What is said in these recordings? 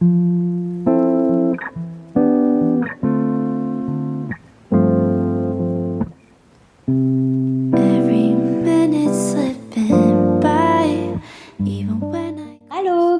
Allô,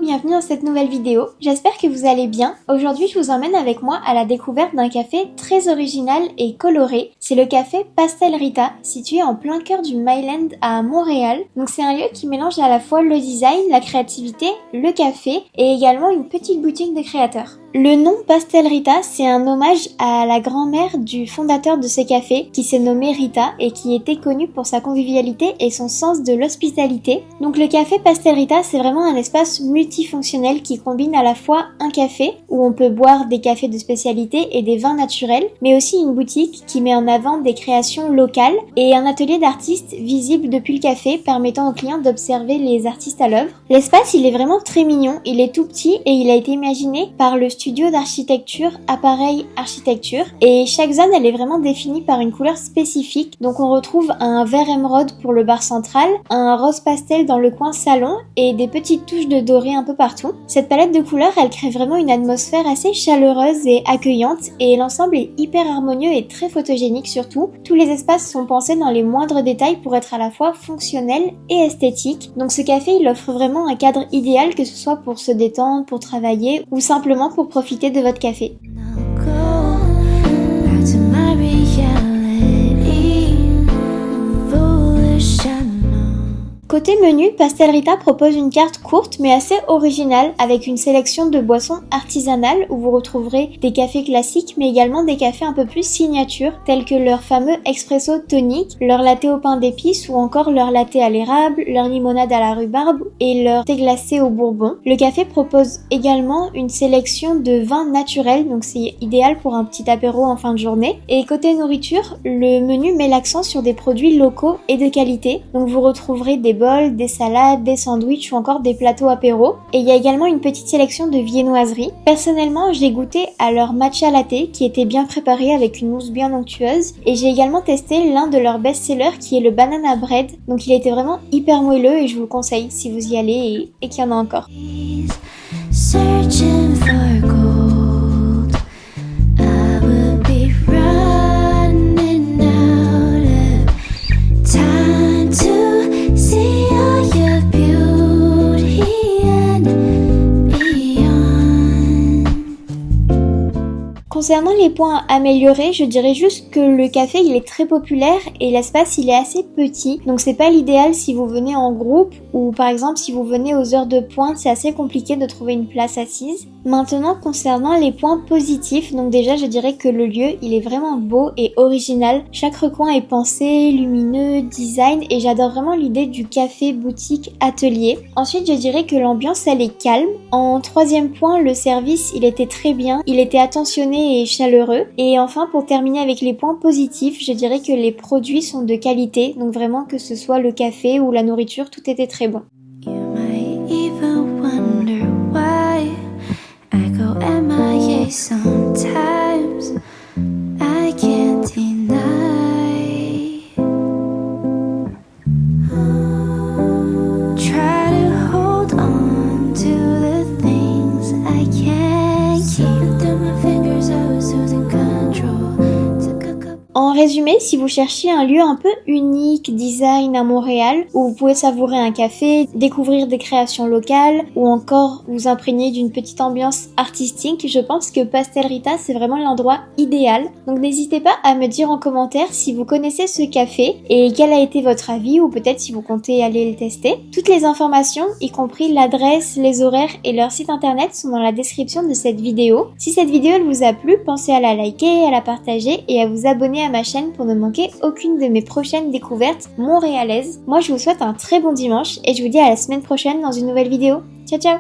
bienvenue dans cette nouvelle vidéo. J'espère que vous allez bien. Aujourd'hui, je vous emmène avec moi à la découverte d'un café très original et coloré. C'est le café Pastel Rita, situé en plein cœur du Myland à Montréal. Donc c'est un lieu qui mélange à la fois le design, la créativité, le café et également une petite boutique de créateurs. Le nom Pastel Rita, c'est un hommage à la grand-mère du fondateur de ce café qui s'est nommé Rita et qui était connue pour sa convivialité et son sens de l'hospitalité. Donc le café Pastel Rita, c'est vraiment un espace multifonctionnel qui combine à la fois un café où on peut boire des cafés de spécialité et des vins naturels, mais aussi une boutique qui met en avant des créations locales et un atelier d'artistes visible depuis le café permettant aux clients d'observer les artistes à l'œuvre. L'espace, il est vraiment très mignon, il est tout petit et il a été imaginé par le studio d'architecture Appareil Architecture et chaque zone elle est vraiment définie par une couleur spécifique. Donc on retrouve un vert émeraude pour le bar central, un rose pastel dans le coin salon et des petites touches de doré un peu partout. Cette palette de couleurs elle crée vraiment une atmosphère assez chaleureuse et accueillante et l'ensemble est hyper harmonieux et très photogénique surtout. Tous les espaces sont pensés dans les moindres détails pour être à la fois fonctionnels et esthétiques. Donc ce café il offre vraiment un cadre idéal que ce soit pour se détendre, pour travailler ou simplement pour profiter de votre café. Côté menu, Pastel Rita propose une carte courte mais assez originale avec une sélection de boissons artisanales où vous retrouverez des cafés classiques mais également des cafés un peu plus signature tels que leur fameux espresso tonique, leur latte au pain d'épices ou encore leur latte à l'érable, leur limonade à la rhubarbe et leur thé glacé au bourbon. Le café propose également une sélection de vins naturels donc c'est idéal pour un petit apéro en fin de journée. Et côté nourriture, le menu met l'accent sur des produits locaux et de qualité donc vous retrouverez des bols, des salades, des sandwichs ou encore des plateaux apéro. Et il y a également une petite sélection de viennoiseries. Personnellement, j'ai goûté à leur matcha latte qui était bien préparé avec une mousse bien onctueuse. Et j'ai également testé l'un de leurs best-sellers qui est le banana bread. Donc il était vraiment hyper moelleux et je vous le conseille si vous y allez et qu'il y en a encore. Concernant les points à améliorer, je dirais juste que le café il est très populaire et l'espace il est assez petit, donc c'est pas l'idéal si vous venez en groupe ou par exemple si vous venez aux heures de pointe, c'est assez compliqué de trouver une place assise. Maintenant concernant les points positifs, donc déjà je dirais que le lieu il est vraiment beau et original, chaque recoin est pensé, lumineux, design et j'adore vraiment l'idée du café boutique atelier. Ensuite je dirais que l'ambiance elle est calme. En troisième point, le service il était très bien, il était attentionné et chaleureux. Et enfin pour terminer avec les points positifs, je dirais que les produits sont de qualité, donc vraiment que ce soit le café ou la nourriture, tout était très bon. Sometimes I can't deny. Try to hold on to the things I can't keep. Through my fingers I was losing control. En résumé, si vous cherchez un lieu un peu unique, design à Montréal, où vous pouvez savourer un café, découvrir des créations locales, ou encore vous imprégner d'une petite ambiance artistique, je pense que Pastel Rita c'est vraiment l'endroit idéal. Donc n'hésitez pas à me dire en commentaire si vous connaissez ce café et quel a été votre avis, ou peut-être si vous comptez aller le tester. Toutes les informations, y compris l'adresse, les horaires et leur site internet sont dans la description de cette vidéo. Si cette vidéo elle vous a plu, pensez à la liker, à la partager et à vous abonner à ma chaîne pour ne manquer aucune de mes prochaines découvertes montréalaises. Moi je vous souhaite un très bon dimanche et je vous dis à la semaine prochaine dans une nouvelle vidéo. Ciao ciao!